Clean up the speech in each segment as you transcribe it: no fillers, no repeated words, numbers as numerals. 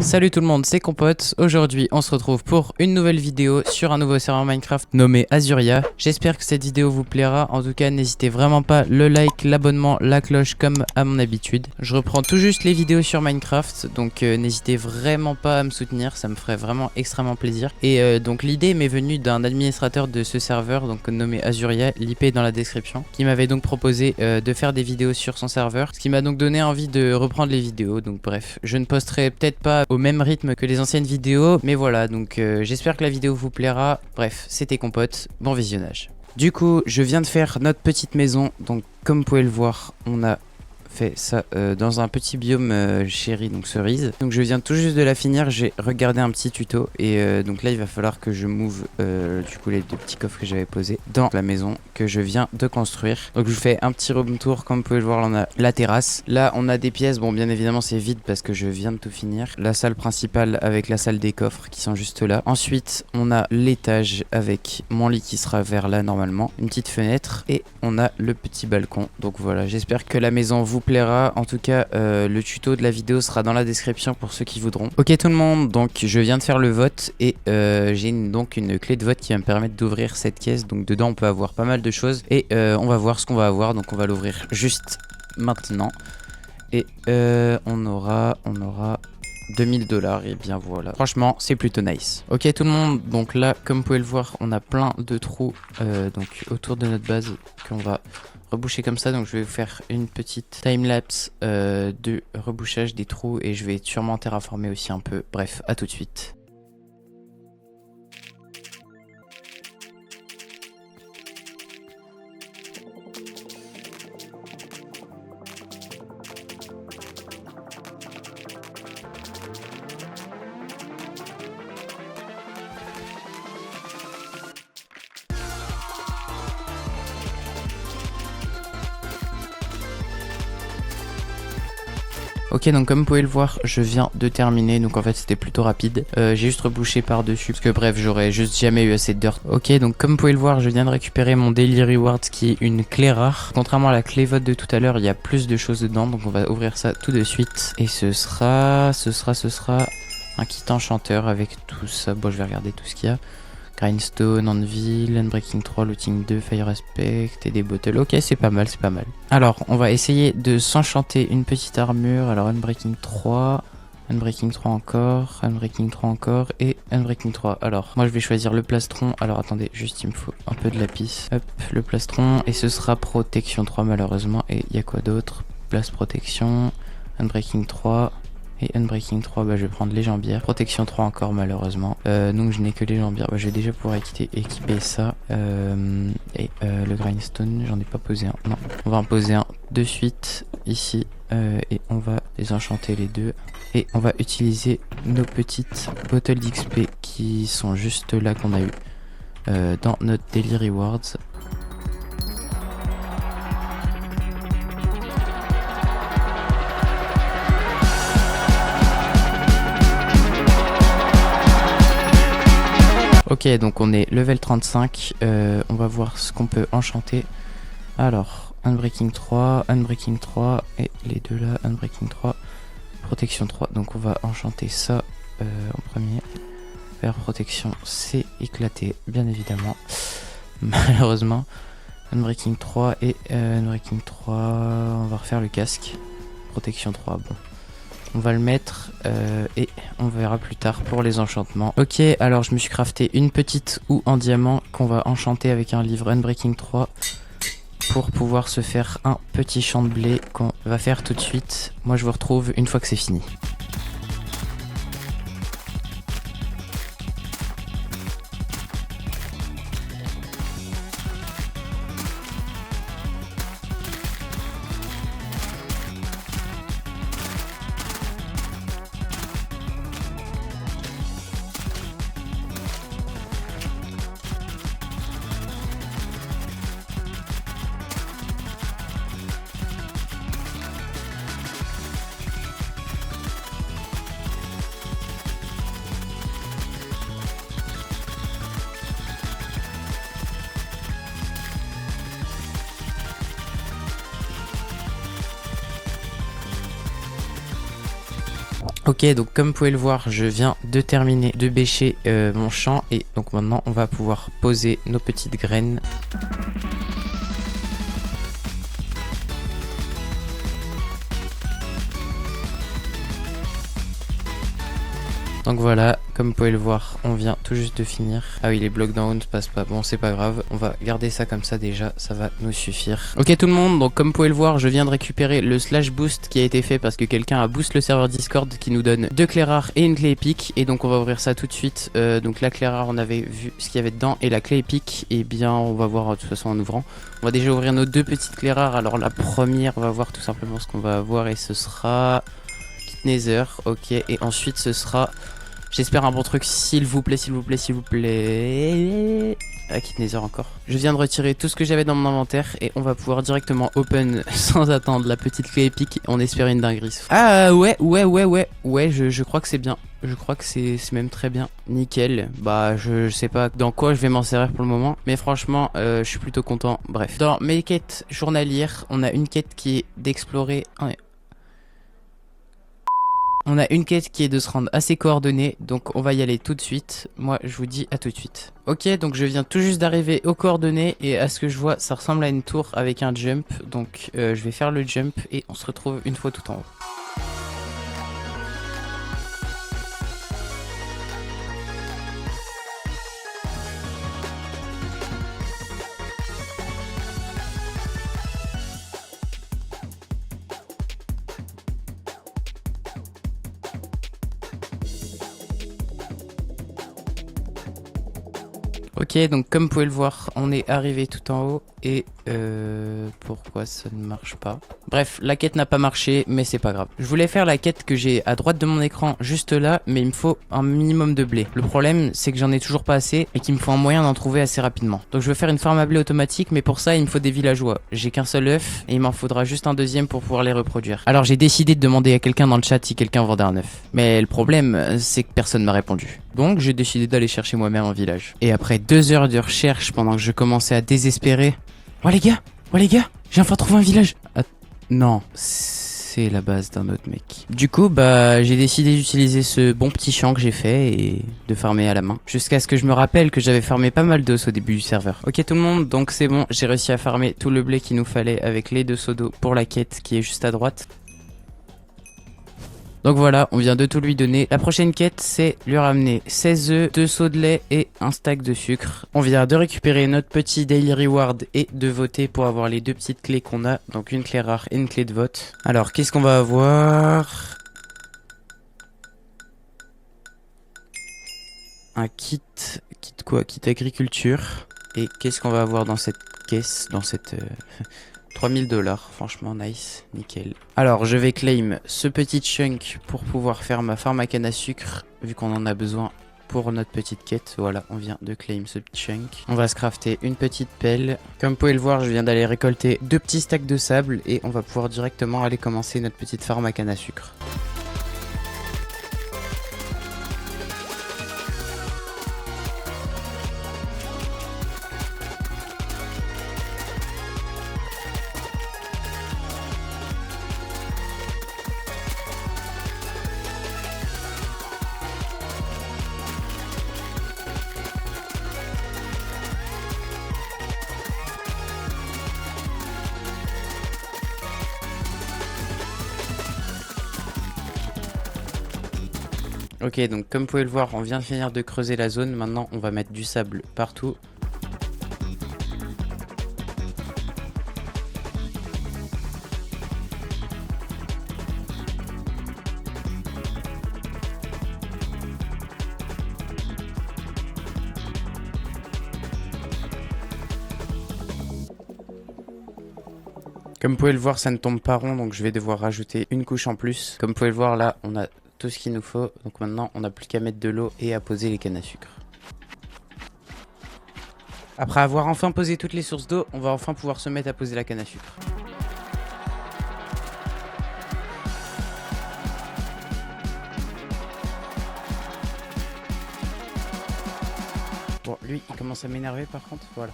Salut tout le monde, c'est Compote. Aujourd'hui, on se retrouve pour une nouvelle vidéo sur un nouveau serveur Minecraft nommé Azuria. J'espère que cette vidéo vous plaira. En tout cas, n'hésitez vraiment pas le like, l'abonnement, la cloche comme à mon habitude. Je reprends tout juste les vidéos sur Minecraft, donc n'hésitez vraiment pas à me soutenir, ça me ferait vraiment extrêmement plaisir. Et donc l'idée m'est venue d'un administrateur de ce serveur, donc nommé Azuria, l'IP est dans la description, qui m'avait donc proposé de faire des vidéos sur son serveur, ce qui m'a donc donné envie de reprendre les vidéos. Donc bref, je ne posterai peut-être pas au même rythme que les anciennes vidéos, mais voilà, donc j'espère que la vidéo vous plaira. Bref, c'était Compote, bon visionnage. Du coup, je viens de faire notre petite maison, donc comme vous pouvez le voir, on a fait ça dans un petit biome chéri, donc cerise. Donc je viens tout juste de la finir, j'ai regardé un petit tuto et donc là il va falloir que je move du coup les deux petits coffres que j'avais posés dans la maison que je viens de construire. Donc je vous fais un petit room tour, comme vous pouvez le voir, là on a la terrasse. Là on a des pièces, bon bien évidemment c'est vide parce que je viens de tout finir. La salle principale avec la salle des coffres qui sont juste là. Ensuite on a l'étage avec mon lit qui sera vers là normalement, une petite fenêtre et on a le petit balcon. Donc voilà, j'espère que la maison vous plaira. En tout cas le tuto de la vidéo sera dans la description pour ceux qui voudront. Ok tout le monde, donc je viens de faire le vote et j'ai donc une clé de vote qui va me permettre d'ouvrir cette caisse. Donc dedans on peut avoir pas mal de choses et on va voir ce qu'on va avoir. Donc on va l'ouvrir juste maintenant et on aura 2000 $, et bien voilà. Franchement, c'est plutôt nice. Ok tout le monde, donc là, comme vous pouvez le voir, on a plein de trous donc autour de notre base qu'on va reboucher comme ça. Donc je vais vous faire une petite timelapse de rebouchage des trous et je vais sûrement terraformer aussi un peu. Bref, à tout de suite. Ok, donc comme vous pouvez le voir, je viens de terminer, donc en fait c'était plutôt rapide. J'ai juste rebouché par dessus parce que bref, j'aurais juste jamais eu assez de dirt. Ok, donc comme vous pouvez le voir, je viens de récupérer mon daily reward qui est une clé rare. Contrairement à la clé vote de tout à l'heure, il y a plus de choses dedans, donc on va ouvrir ça tout de suite. Et ce sera un kit enchanteur avec tout ça. Bon, je vais regarder tout ce qu'il y a. Grindstone, Anvil, Unbreaking 3, Looting 2, Fire Aspect et des bottles. Ok, c'est pas mal, c'est pas mal. Alors, on va essayer de s'enchanter une petite armure. Alors, Unbreaking 3 encore, Unbreaking 3 encore et Unbreaking 3. Alors, moi je vais choisir le plastron. Alors, attendez, juste il me faut un peu de lapis. Hop, le plastron. Et ce sera Protection 3 malheureusement. Et il y a quoi d'autre? Place Protection, Unbreaking 3... et Unbreaking 3, bah je vais prendre les jambières. Protection 3 encore malheureusement. Donc je n'ai que les jambières. Bah, je vais déjà pouvoir équiper ça. Le grindstone, j'en ai pas posé un. Non, on va en poser un de suite ici. Et on va les enchanter les deux. Et on va utiliser nos petites bottles d'XP qui sont juste là qu'on a eu dans notre daily rewards. Ok, donc on est level 35, on va voir ce qu'on peut enchanter. Alors, Unbreaking 3 et les deux là, Unbreaking 3, Protection 3. Donc on va enchanter ça en premier. Faire protection, c'est éclaté, bien évidemment. Malheureusement, Unbreaking 3 et Unbreaking 3, on va refaire le casque. Protection 3, bon. On va le mettre et on verra plus tard pour les enchantements. Ok, alors je me suis crafté une petite houe en diamant qu'on va enchanter avec un livre Unbreaking 3 pour pouvoir se faire un petit champ de blé qu'on va faire tout de suite. Moi je vous retrouve une fois que c'est fini. Ok, donc comme vous pouvez le voir, je viens de terminer de bêcher mon champ. Et donc maintenant, on va pouvoir poser nos petites graines. Donc voilà, comme vous pouvez le voir, on vient tout juste de finir. Ah oui, les blocs d'en haut ne passent pas. Bon, c'est pas grave. On va garder ça comme ça déjà, ça va nous suffire. Ok tout le monde, donc comme vous pouvez le voir, je viens de récupérer le slash boost qui a été fait parce que quelqu'un a boost le serveur Discord qui nous donne 2 clés rares et une clé épique. Et donc on va ouvrir ça tout de suite. Donc la clé rare, on avait vu ce qu'il y avait dedans. Et la clé épique, eh bien on va voir de toute façon en ouvrant. On va déjà ouvrir nos 2 petites clés rares. Alors la première, on va voir tout simplement ce qu'on va avoir et ce sera... Nether, ok, et ensuite ce sera, j'espère un bon truc, s'il vous plaît, s'il vous plaît, s'il vous plaît. Ah, Kit Nether encore. Je viens de retirer tout ce que j'avais dans mon inventaire et on va pouvoir directement open sans attendre la petite clé épique. On espère une dinguerie. Ah ouais, je crois que c'est bien. Je crois que c'est même très bien. Nickel. Bah je sais pas dans quoi je vais m'en servir pour le moment. Mais franchement je suis plutôt content. Bref. Dans mes quêtes journalières, on a une quête qui est d'explorer... On a une quête qui est de se rendre à ses coordonnées, donc on va y aller tout de suite. Moi, je vous dis à tout de suite. Ok, donc je viens tout juste d'arriver aux coordonnées et à ce que je vois, ça ressemble à une tour avec un jump. Donc je vais faire le jump et on se retrouve une fois tout en haut. Ok, donc comme vous pouvez le voir, on est arrivé tout en haut et pourquoi ça ne marche pas? Bref, la quête n'a pas marché, mais c'est pas grave. Je voulais faire la quête que j'ai à droite de mon écran, juste là, mais il me faut un minimum de blé. Le problème, c'est que j'en ai toujours pas assez et qu'il me faut un moyen d'en trouver assez rapidement. Donc je veux faire une farm à blé automatique, mais pour ça, il me faut des villageois. J'ai qu'un seul œuf et il m'en faudra juste un deuxième pour pouvoir les reproduire. Alors j'ai décidé de demander à quelqu'un dans le chat si quelqu'un vendait un œuf. Mais le problème, c'est que personne m'a répondu. Donc j'ai décidé d'aller chercher moi-même un village. Et après 2 heures de recherche, pendant que je commençais à désespérer... Oh les gars, j'ai enfin trouvé un village. Non, c'est la base d'un autre mec. Du coup, bah, j'ai décidé d'utiliser ce bon petit champ que j'ai fait et de farmer à la main. Jusqu'à ce que je me rappelle que j'avais farmé pas mal d'os au début du serveur. Ok tout le monde, donc c'est bon, j'ai réussi à farmer tout le blé qu'il nous fallait avec les 2 seaux d'eau pour la quête qui est juste à droite. Donc voilà, on vient de tout lui donner. La prochaine quête, c'est lui ramener 16 œufs, 2 seaux de lait et un stack de sucre. On vient de récupérer notre petit daily reward et de voter pour avoir les 2 petites clés qu'on a. Donc une clé rare et une clé de vote. Alors, qu'est-ce qu'on va avoir? Un kit quoi? Kit agriculture. Et qu'est-ce qu'on va avoir dans cette caisse? Dans cette... 3000 $, franchement nice, nickel. Alors je vais claim ce petit chunk pour pouvoir faire ma farm à canne à sucre, vu qu'on en a besoin pour notre petite quête. Voilà, on vient de claim ce chunk. On va se crafter une petite pelle. Comme vous pouvez le voir, je viens d'aller récolter 2 petits stacks de sable et on va pouvoir directement aller commencer notre petite farm à canne à sucre. Ok, donc comme vous pouvez le voir, on vient de finir de creuser la zone. Maintenant, on va mettre du sable partout. Comme vous pouvez le voir, ça ne tombe pas rond, donc je vais devoir rajouter une couche en plus. Comme vous pouvez le voir, là, on a tout ce qu'il nous faut. Donc maintenant, on n'a plus qu'à mettre de l'eau et à poser les cannes à sucre. Après avoir enfin posé toutes les sources d'eau, on va enfin pouvoir se mettre à poser la canne à sucre. Bon, lui, il commence à m'énerver par contre, voilà.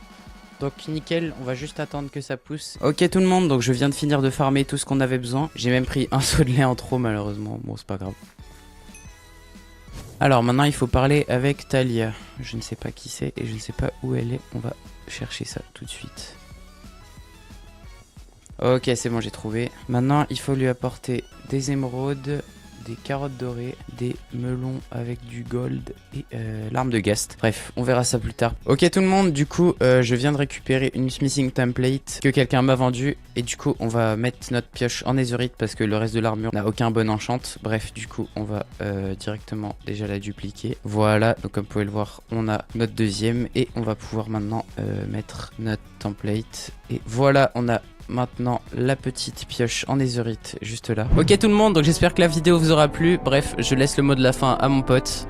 Donc nickel, on va juste attendre que ça pousse. Ok tout le monde, donc je viens de finir de farmer tout ce qu'on avait besoin. J'ai même pris un seau de lait en trop malheureusement, bon c'est pas grave. Alors maintenant il faut parler avec Talia. Je ne sais pas qui c'est et je ne sais pas où elle est. On va chercher ça tout de suite. Ok, c'est bon, j'ai trouvé. Maintenant il faut lui apporter des émeraudes, des carottes dorées, des melons avec du gold et l'arme de Ghast. Bref, on verra ça plus tard. Ok tout le monde, du coup je viens de récupérer une smithing template que quelqu'un m'a vendue. Et du coup on va mettre notre pioche en netherite parce que le reste de l'armure n'a aucun bon enchant. Bref, du coup on va directement déjà la dupliquer. Voilà, donc comme vous pouvez le voir, on a notre deuxième. Et on va pouvoir maintenant mettre notre template. Et voilà, on a maintenant la petite pioche en netherite juste là. Ok tout le monde, donc j'espère que la vidéo vous aura plu. Bref, je laisse le mot de la fin à mon pote.